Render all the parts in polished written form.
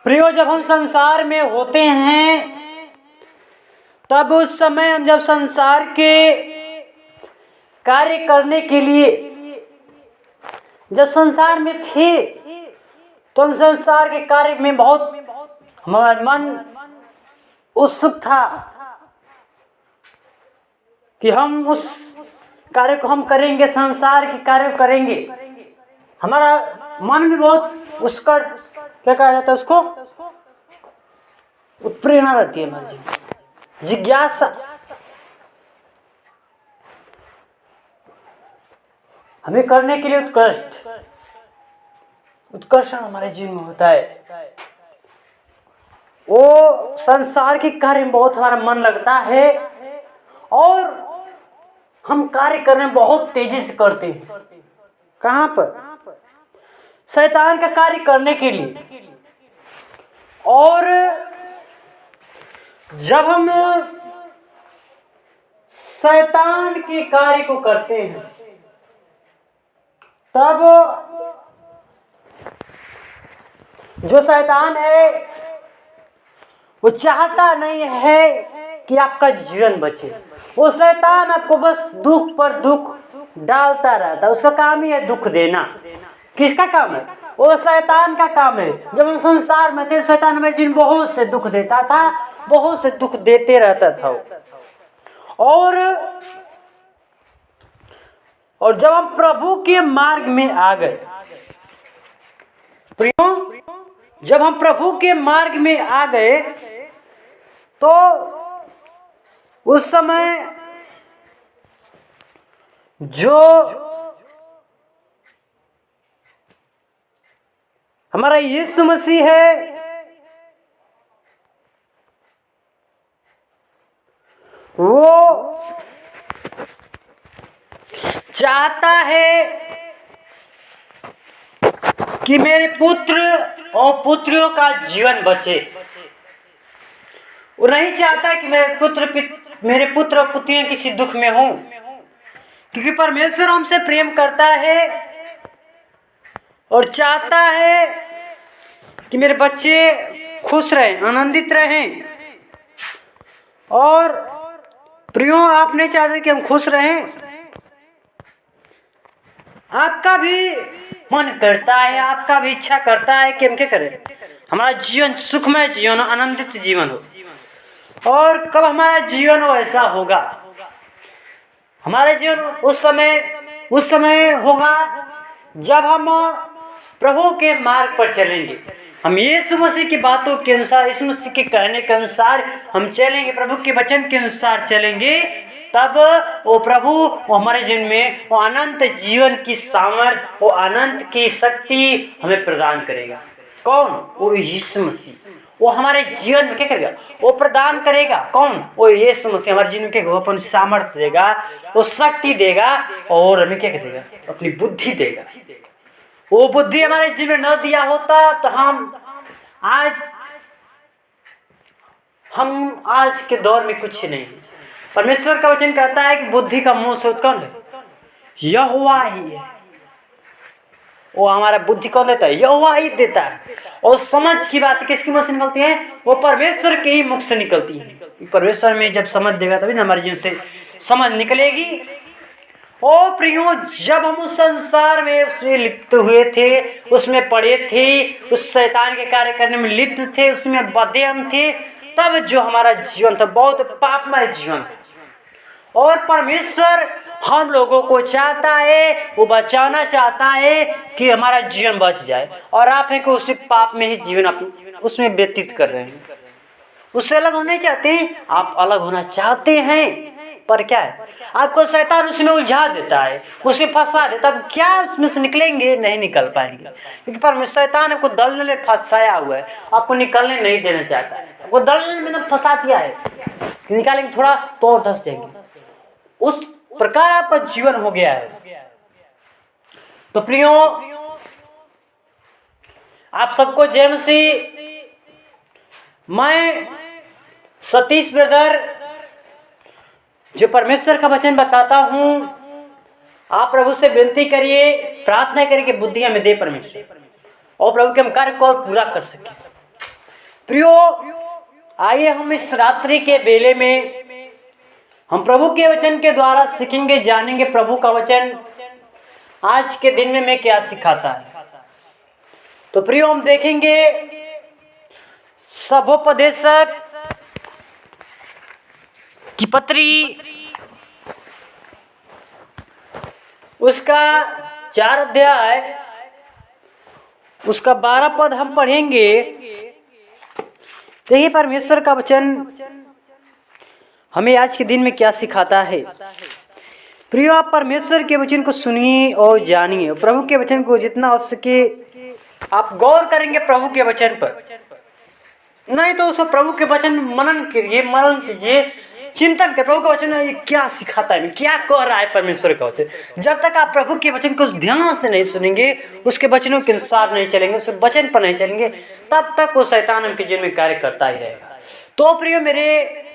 प्रियो, जब हम संसार में होते हैं तब उस समय हम जब संसार के कार्य करने के लिए जब संसार में थे तो हम संसार के कार्य में बहुत हमारा मन उत्सुक था कि हम उस कार्य को हम करेंगे, संसार के कार्य को करेंगे। हमारा मन में बहुत उसका क्या कहा जाता है, उसको उत्प्रेरणा रहती है, हमारी जिज्ञासा। हमें करने के लिए उत्कर्षण हमारे जीवन में होता है। वो संसार के कार्य में बहुत हमारा मन लगता है और हम कार्य करने में बहुत तेजी से करते हैं। कहाँ पर? शैतान का कार्य करने के लिए। और जब हम शैतान के कार्य को करते हैं तब जो शैतान है वो चाहता नहीं है कि आपका जीवन बचे। वो शैतान आपको बस दुख पर दुख डालता रहता है। उसका काम ही है दुख देना। किसका काम है? वो शैतान का काम है। जब हम संसार में थे शैतान हमें जीवन बहुत से दुख देता था, बहुत से दुख देते रहता था। और जब हम प्रभु के मार्ग में आ गए, प्रियो, जब हम प्रभु के मार्ग में आ गए तो उस समय जो हमारा यीशु मसीह है वो चाहता है कि मेरे पुत्र और पुत्रियों का जीवन बचे। वो नहीं चाहता कि मेरे पुत्र और पुत्रियां किसी दुख में हों, क्योंकि परमेश्वर हमसे प्रेम करता है और चाहता है कि मेरे बच्चे खुश रहें, आनंदित रहें। और प्रियो, आप नहीं चाहते कि हम खुश रहें? आपका भी मन करता है, आपका भी इच्छा करता है कि हम क्या करें, हमारा जीवन सुखमय जीवन हो, आनंदित जीवन हो। और कब हमारा जीवन हो ऐसा होगा? हमारा जीवन उस समय होगा जब हम प्रभु के मार्ग पर चलेंगे। हम यीशु मसीह की बातों के अनुसार, यीशु मसीह के कहने के अनुसार हम चलेंगे, प्रभु के वचन के अनुसार चलेंगे, तब वो प्रभु वो हमारे जीवन में वो अनंत जीवन की सामर्थ्य, वो अनंत की शक्ति हमें प्रदान करेगा। कौन? वो यीशु मसीह। वो हमारे जीवन में क्या करेगा? वो प्रदान करेगा। कौन? वो यीशु मसीह हमारे जीवन में क्या अपन सामर्थ्य देगा, वो शक्ति देगा और हमें क्या देगा? अपनी बुद्धि देगा। वो बुद्धि हमारे जीवन में न दिया होता तो हम आज के दौर में कुछ नहीं। परमेश्वर का वचन कहता है कि बुद्धि का मूल स्रोत कौन है? यहोवा ही है। वो हमारा बुद्धि कौन देता है? यहोवा ही देता है। और समझ की बात किसकी मुख से निकलती है? वो परमेश्वर के ही मुख से निकलती है। परमेश्वर में जब समझ देगा तभी ना हमारे जीवन से समझ निकलेगी। ओ प्रियो, जब हम उस संसार में उसमें लिप्त हुए थे, उसमें पड़े थे, उस शैतान के कार्य करने में लिप्त थे, उसमें बंधे हम थे, तब जो हमारा जीवन था बहुत पापमय जीवन था। और परमेश्वर हम लोगों को चाहता है, वो बचाना चाहता है कि हमारा जीवन बच जाए। और आप हैं कि उस पाप में ही जीवन आप उसमें व्यतीत कर रहे हैं। उससे अलग होना चाहते हैं, आप अलग होना चाहते हैं, पर क्या है? आपको शैतान उसमें उलझा देता है, उसमें फंसा देता है। क्या उसमें से निकलेंगे? नहीं निकल पाएंगे, क्योंकि परमेश्वर शैतान आपको दलदल में फंसाया हुआ है, आपको निकलने नहीं देना चाहता है। आपको दलदल में फंसा दिया है, निकालेंगे थोड़ा तो और धंस जाएंगे। उस प्रकार आपका जीवन हो गया है। तो प्रियो, आप सबको जय मसीह। मैं सतीश ब्रदर जो परमेश्वर का वचन बताता हूं, आप प्रभु से विनती करिए, प्रार्थना करिए कि बुद्धि हमें दे परमेश्वर, और प्रभु के हम कार्य को पूरा कर सके। प्रियो, आइए हम इस रात्रि के बेले में हम प्रभु के वचन के द्वारा सीखेंगे, जानेंगे प्रभु का वचन आज के दिन में क्या सिखाता है। तो प्रियो, हम देखेंगे सभोपदेशक की पत्री उसका 4 अध्याय उसका 12 पद हम पढ़ेंगे। देखिए परमेश्वर का वचन हमें आज के दिन में क्या सिखाता है। प्रियो, आप परमेश्वर के वचन को सुनिए और जानिए। प्रभु के वचन को जितना हो सके आप गौर करेंगे प्रभु के वचन पर, नहीं तो उसको प्रभु के वचन मनन कीजिए, चिंतन कर प्रभु का वचन ये क्या सिखाता है, क्या कह रहा है परमेश्वर का वचन। जब तक आप प्रभु के वचन को ध्यान से नहीं सुनेंगे, उसके वचनों के अनुसार नहीं चलेंगे, उसके वचन पर नहीं चलेंगे, तब तक वो शैतान आपके जीवन में कार्य करता ही रहेगा। तो प्रियो,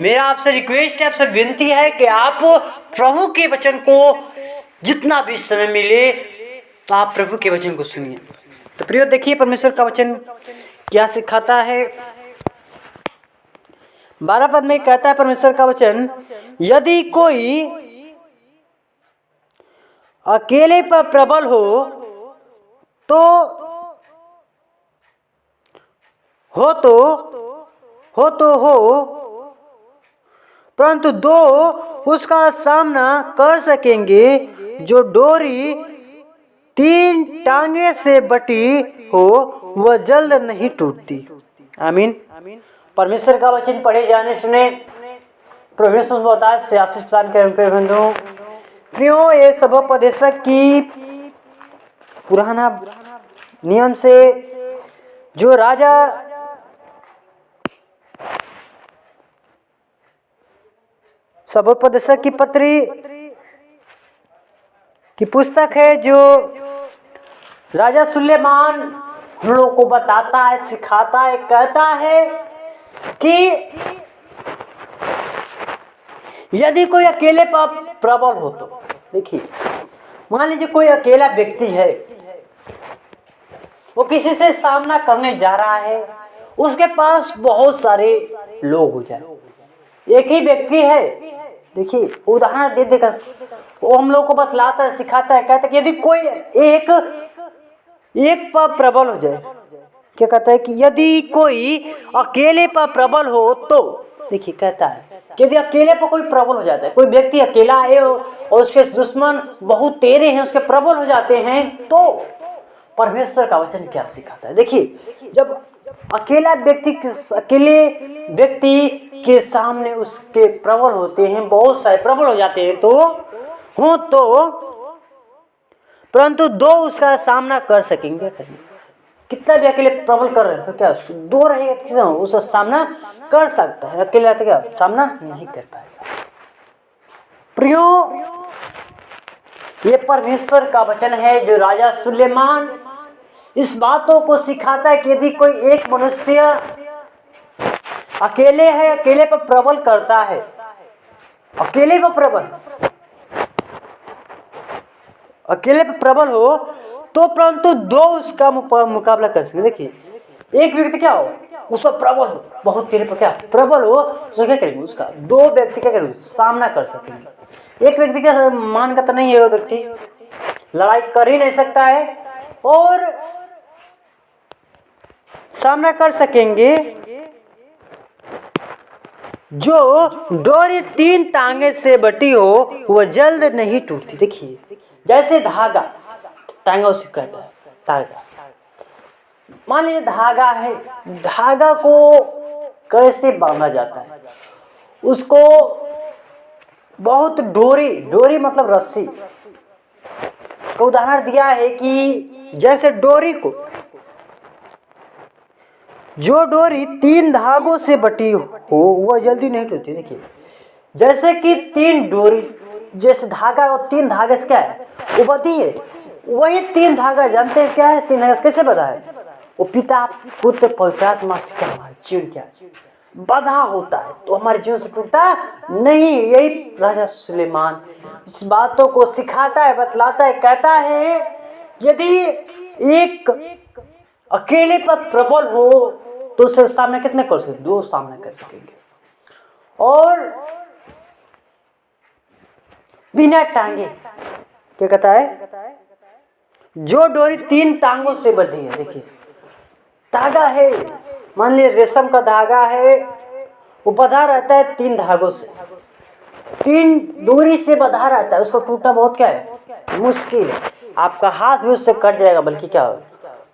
मेरा आपसे रिक्वेस्ट है, आपसे विनती है कि आप प्रभु के वचन को जितना भी समय मिले तो आप प्रभु के वचन को सुनिए। तो प्रियो, देखिए परमेश्वर का वचन क्या सिखाता है। 12 पद में कहता है परमेश्वर का वचन, यदि कोई अकेले पर प्रबल तो परंतु 2 उसका सामना कर सकेंगे। जो डोरी 3 टांगे से बटी हो वह जल्द नहीं टूटती। आमीन। परमेश्वर का वचन पढ़े जाने सुने परमेश्वर बताए से आशीष प्रदान करें। बंधुओं, प्रियो, ये सभोपदेशक की पुराना नियम से जो राजा सभोपदेशक की पत्री की पुस्तक है, जो राजा सुलेमान हम लोगों को बताता है, सिखाता है, कहता है कि यदि कोई अकेले पर प्रबल हो तो, देखिए मान लीजिए कोई अकेला व्यक्ति है, वो किसी से सामना करने जा रहा है, उसके पास बहुत सारे लोग हो जाए, एक ही व्यक्ति है। देखिए उदाहरण दे देगा वो हम लोग को बतलाता है, सिखाता है, कहता है कि यदि कोई एक पर प्रबल हो जाए, क्या कहता है कि यदि कोई अकेले पर प्रबल हो तो, देखिए कहता है कि यदि अकेले पर कोई प्रबल हो जाता है, कोई व्यक्ति अकेला है और उसके दुश्मन बहुत तेरे हैं, उसके प्रबल हो जाते हैं, तो परमेश्वर का वचन क्या सिखाता है। देखिए जब अकेले व्यक्ति के सामने उसके प्रबल होते हैं, बहुत सारे प्रबल हो जाते हैं, तो परंतु 2 उसका सामना कर सकेंगे। कितना भी अकेले प्रबल कर रहे हैं तो क्या 2 रहेगा, उसका सामना कर सकता है, अकेले तो क्या सामना नहीं कर पाएगा। प्रियो, ये परमेश्वर का वचन है जो राजा सुलेमान इस बातों को सिखाता है कि यदि कोई एक मनुष्य अकेले है, अकेले पर प्रबल करता है, अकेले पर प्रबल हो तो परंतु 2 उसका मुकाबला कर सकें। देखिए एक व्यक्ति क्या हो, उसका प्रबल हो, बहुत तेरे पर क्या प्रबल हो, तो क्या करेंगे, उसका 2 व्यक्ति क्या करेंगे, सामना कर सकेंगे। एक व्यक्ति का मान का तो नहीं है, वो व्यक्ति लड़ाई कर ही नहीं सकता है और सामना कर सकेंगे। जो डोरी 3 टांगे से बटी हो वह जल्द नहीं टूटती। देखिए जैसे धागा, टांगा उसे कहता है, धागा मान लीजिए धागा है, धागा को कैसे बांधा जाता है, उसको बहुत डोरी मतलब रस्सी का उदाहरण दिया है कि जैसे डोरी को, जो डोरी 3 धागों से बटी हो वह जल्दी नहीं टूटती। देखिए जैसे कि 3 डोरी, जैसे धागा और 3 धागे से क्या है वो बंधी है, वही 3 धागा जानते हैं क्या है, 3 धागे कैसे बंधा है, वो पिता पुत्र पवित्र आत्मा से क्या हमारा जीवन क्या बंधा होता है, तो हमारे जीवन से टूटता नहीं। यही राजा सुलेमान इस बातों को सिखाता है, बतलाता है, कहता है यदि एक अकेले पर प्रबल हो तो उससे सामना कितने कर सकेंगे? 2 सामना कर सकेंगे। और बिना टांगे, क्या कहता है, जो डोरी 3 टांगों से बंधी है। देखिए धागा है, मान लीजिए रेशम का धागा है, वो बंधा रहता है 3 धागों से, 3 डोरी से बंधा रहता है, उसको टूटना बहुत क्या है, मुश्किल है। आपका हाथ भी उससे कट जाएगा, बल्कि क्या हो,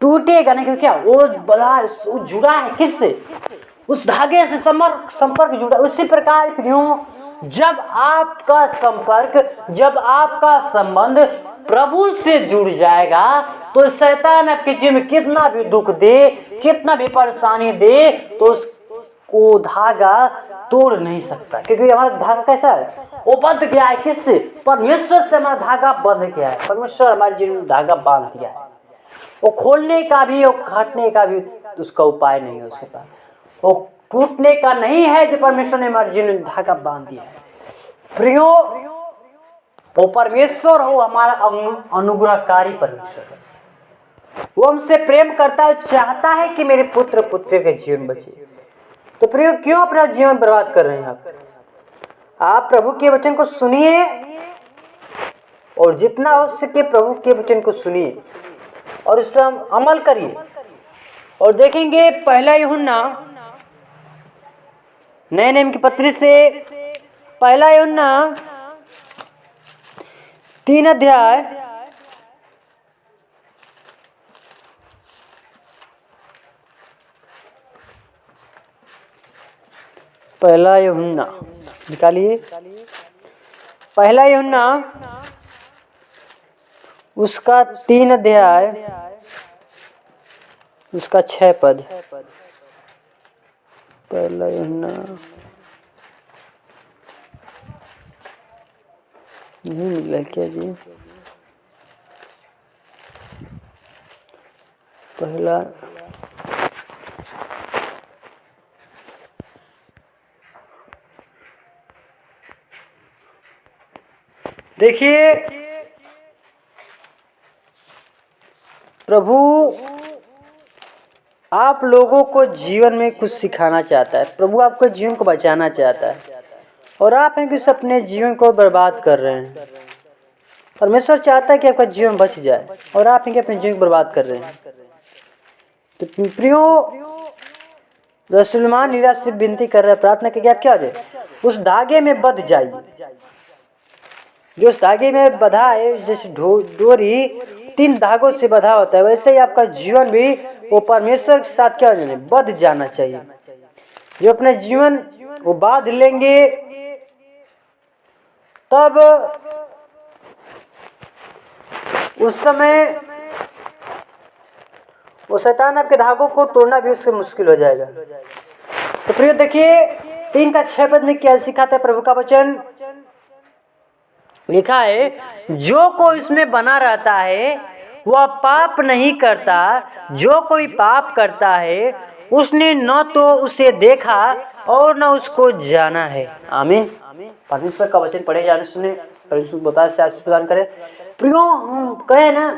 टूटेगा नहीं, क्योंकि क्या वो बड़ा वो जुड़ा है किससे, उस धागे से संपर्क जुड़ा। उसी प्रकार प्रियो, जब आपका संपर्क, जब आपका संबंध प्रभु से जुड़ जाएगा तो शैतान आपके जीवन में कितना भी दुख दे, कितना भी परेशानी दे, तो उसको धागा तोड़ नहीं सकता, क्योंकि हमारा धागा कैसा है, वो बंध गया है किससे, परमेश्वर से हमारा धागा बंध गया है। परमेश्वर हमारे जीवन में धागा बांध दिया है, वो खोलने का भी और काटने का भी उसका उपाय नहीं है उसके पास, वो टूटने का नहीं है जो परमेश्वर ने हमारे जीवन में धागा बांध दिया है। प्रियो, वो परमेश्वर हो, हमारा अनुग्रहकारी परमेश्वर है, वो हमसे प्रेम करता है, चाहता है कि मेरे पुत्र पुत्री के जीवन बचे। तो प्रियो, क्यों अपना जीवन बर्बाद कर रहे हैं आप प्रभु के वचन को सुनिए, और जितना हो सके प्रभु के वचन को सुनिए और इस पर हम अमल करिए। और देखेंगे पहला यूहन्ना, नए नियम की पत्री से पहला यूहन्ना 3 अध्याय, पहला यूहन्ना निकालिए, पहला यूहन्ना उसका 3 अध्याय उसका 6 पद। पहला यूहन्ना नहीं मिला क्या जी, पहला देखिए, प्रभु आप लोगों को जीवन में कुछ सिखाना चाहता है, प्रभु आपको जीवन को बचाना चाहता है, और आप हैं कि उस अपने जीवन को बर्बाद कर रहे हैं। परमेश्वर चाहता है कि आपका जीवन बच जाए, और आप हैं कि अपने जीवन को बर्बाद कर रहे हैं। तो प्रियो, रसूलमान निराश से विनती कर रहे हैं, प्रार्थना करके आप क्या हो जाए, उस धागे में बंध जाइए जो उस धागे में बंधा है। जैसे डोरी 3 धागों से बंधा होता है, वैसे ही आपका जीवन भी वो परमेश्वर के साथ क्या हो जाए, बंध जाना चाहिए। जो अपने जीवन वो बांध लेंगे, तब उस समय वो शैतान आपके धागों को तोड़ना भी उससे मुश्किल हो जाएगा। तो प्रिय देखिए 3 का 6 पद में क्या सिखाता है प्रभु का वचन, लिखा है, जो कोई इसमें बना रहता है वह पाप नहीं करता, जो कोई पाप करता है उसने न तो उसे देखा और न उसको जाना है। आमीन। परमेश्वर का वचन पढ़े जाने सुने, परमेश्वर बताए से आशीष प्रदान करे। प्रियो, हम कहे ना,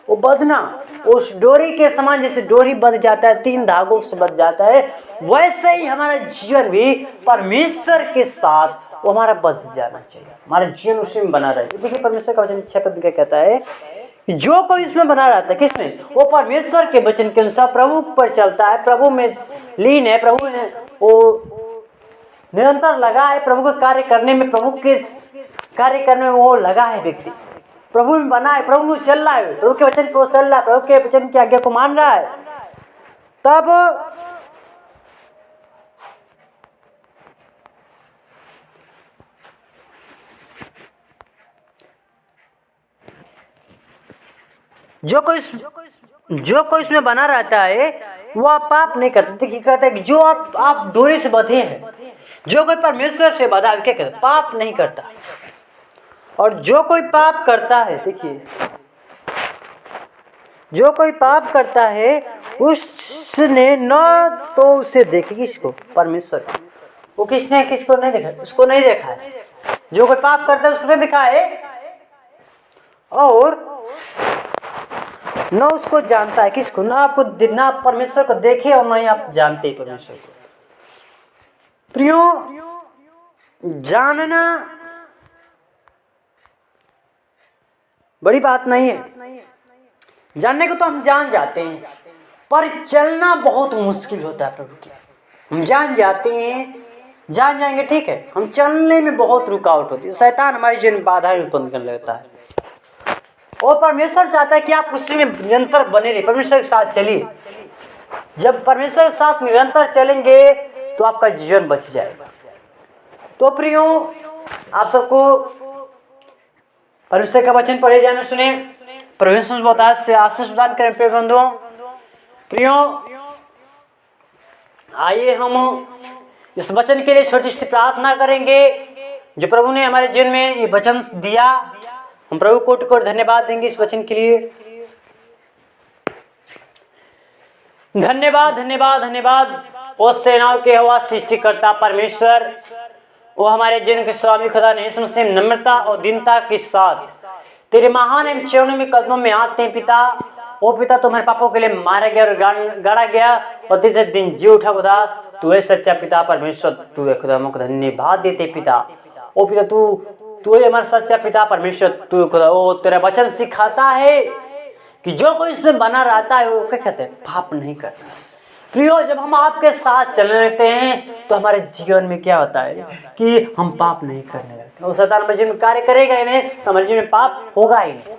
वो बंधना उस डोरी के समान, जैसे डोरी बंध जाता है 3 धागों से बंध जाता है, वैसे ही हमारा जीवन भी परमेश्वर के साथ वो हमारा बंध जाना चाहिए, हमारा जीवन उसी में बना रहे। देखिए परमेश्वर का वचन 6 पद में क्या कहता है, जो कोई इसमें बना रहता है, किसमें, वो परमेश्वर के वचन के अनुसार प्रभु पर चलता है, प्रभु में लीन है, प्रभु में वो निरंतर लगा है, प्रभु के कार्य करने में, प्रभु के कार्य करने में वो लगा है। व्यक्ति प्रभु में बना है, प्रभु में चल रहा है, प्रभु के वचन पर चल रहा है, प्रभु के वचन की आज्ञा को मान रहा है, तब जो कोई इसमें बना रहता है वह पाप नहीं करता। देखिए कहता है कि जो आप डोरी से बंधे हैं, जो कोई परमेश्वर से बंधा है, क्या कहता है, पाप नहीं करता। और जो कोई पाप करता है, देखिए जो कोई पाप करता है उसने न तो उसे देखे, किसको, परमेश्वर, वो किसने किसको नहीं देखा, उसको नहीं देखा है। जो कोई पाप करता है उसको नहीं देखा है, और न उसको जानता है। किसको? ना आपको, ना परमेश्वर को देखे और ना ही आप जानते परमेश्वर को। प्रियो, जानना बड़ी बात नहीं है, जानने को तो हम जान जाते हैं, पर चलना बहुत मुश्किल होता है प्रभु के। हम जान जाते हैं, जान जाएंगे ठीक है, हम चलने में बहुत रुकावट होती है। शैतान हमारे जीवन में बाधाएं उत्पन्न करने लगता है, और परमेश्वर चाहता है कि आप उसी में निरंतर बने रहिए, परमेश्वर के साथ चलिए। जब परमेश्वर के साथ निरंतर चलेंगे तो आपका जीवन बच जाएगा। तो प्रियो, आप सबको परमेश्वर का वचन पढ़े जाने सुने। परमेश्वर बहुत आशीष प्रदान करें प्रिय बंधुओं। प्रियो, आइए हम इस वचन के लिए छोटी सी प्रार्थना करेंगे। जो प्रभु ने हमारे जीवन में ये वचन दिया, हम प्रभु कोटि कोटि धन्यवाद देंगे इस वचन के लिए। धन्यवाद धन्यवाद धन्यवाद ओ सेनाओं के यहोवा सृष्टिकर्ता परमेश्वर, वो हमारे जीवन के स्वामी खुदा ने यीशु मसीह नम्रता और दीनता के साथ तेरे महान एवं चरणों में कदमों में आते हैं पिता। ओ पिता, तुम्हारे पापों के लिए मारा गया और गाड़ा गया और तीसरे दिन जी उठा खुदा। तू है सच्चा पिता परमेश्वर, तू है खुदा। हमको धन्यवाद देते पिता। ओ पिता, तू है हमारा सच्चा पिता परमेश्वर, तू खुदा। ओ तेरा वचन सिखाता है कि जो कोई इसमें बना रहता है वो क्या कहते हैं, पाप नहीं करता। प्रियो, जब हम आपके साथ चलने लगते हैं तो हमारे जीवन में क्या होता है कि हम पाप नहीं करने लगते। वो शैतान हमारे जीवन में कार्य करेगा ही नहीं, तो हमारे जीवन में पाप होगा ही नहीं।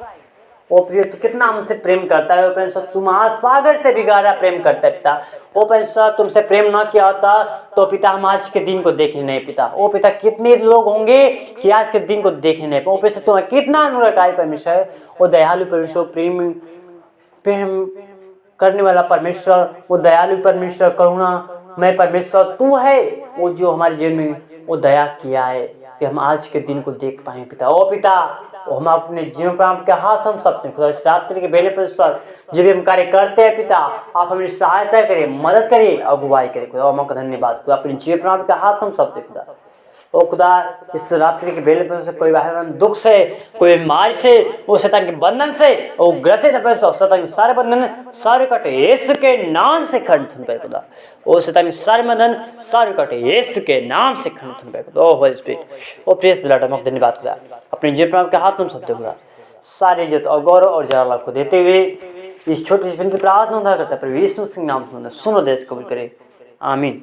ओ प्रियो, तो कितना हमसे प्रेम करता है। परमेश्वर तू महासागर से भी गहरा प्रेम करता है पिता। ओ परमेश्वर, तुमसे प्रेम ना किया होता तो पिता हम आज के दिन को देखे नहीं पिता। ओ पिता, कितने लोग होंगे कि आज के दिन को देखे नहीं। ओ परमेश्वर, तुम्हें कितना अनुग्रहकारी परमेश्वर, वो दयालु परमेश्वर, प्रेम करने वाला परमेश्वर, वो दयालु परमेश्वर, करुणा मैं परमेश्वर तू है, वो जो हमारे जीवन में वो दया किया है कि हम आज के दिन को देख पाए पिता। ओ पिता, हम अपने जीवन प्राण के हाथ हम सबने खुदा इस रात्रि के बेले पर सर जो भी हम कार्य करते हैं पिता, आप हमें सहायता करें, मदद करिए, अगुवाई करें खुदा। और धन्यवाद खुदा, अपने जीवन प्राण के हाथ हम सबने खुदा। ओ खुदा, इस रात्रि के बेले पर से कोई बहन दुख से, कोई बीमारी से, वो शैतान के बंधन से वो ग्रसित है, शैतान के सारे बंधन सारे कटे यीशु के नाम से खंडन पे खुदा। ओ शैतान के सारे बंधन सारे कटे यीशु के नाम से खंडन पे खुदा। Oh holy spirit, oh praise the lord, हम धन्यवाद खुदा। अपने जीवन प्राण के हाथ हम सब दे खुदा। सारे इज्जत और गौरव और जलाल आपको देते हुए इस छोटी सी विनती प्रार्थना करता है प्रभु यीशु मसीह के नाम से सुनो, देश कबूल करे, आमीन।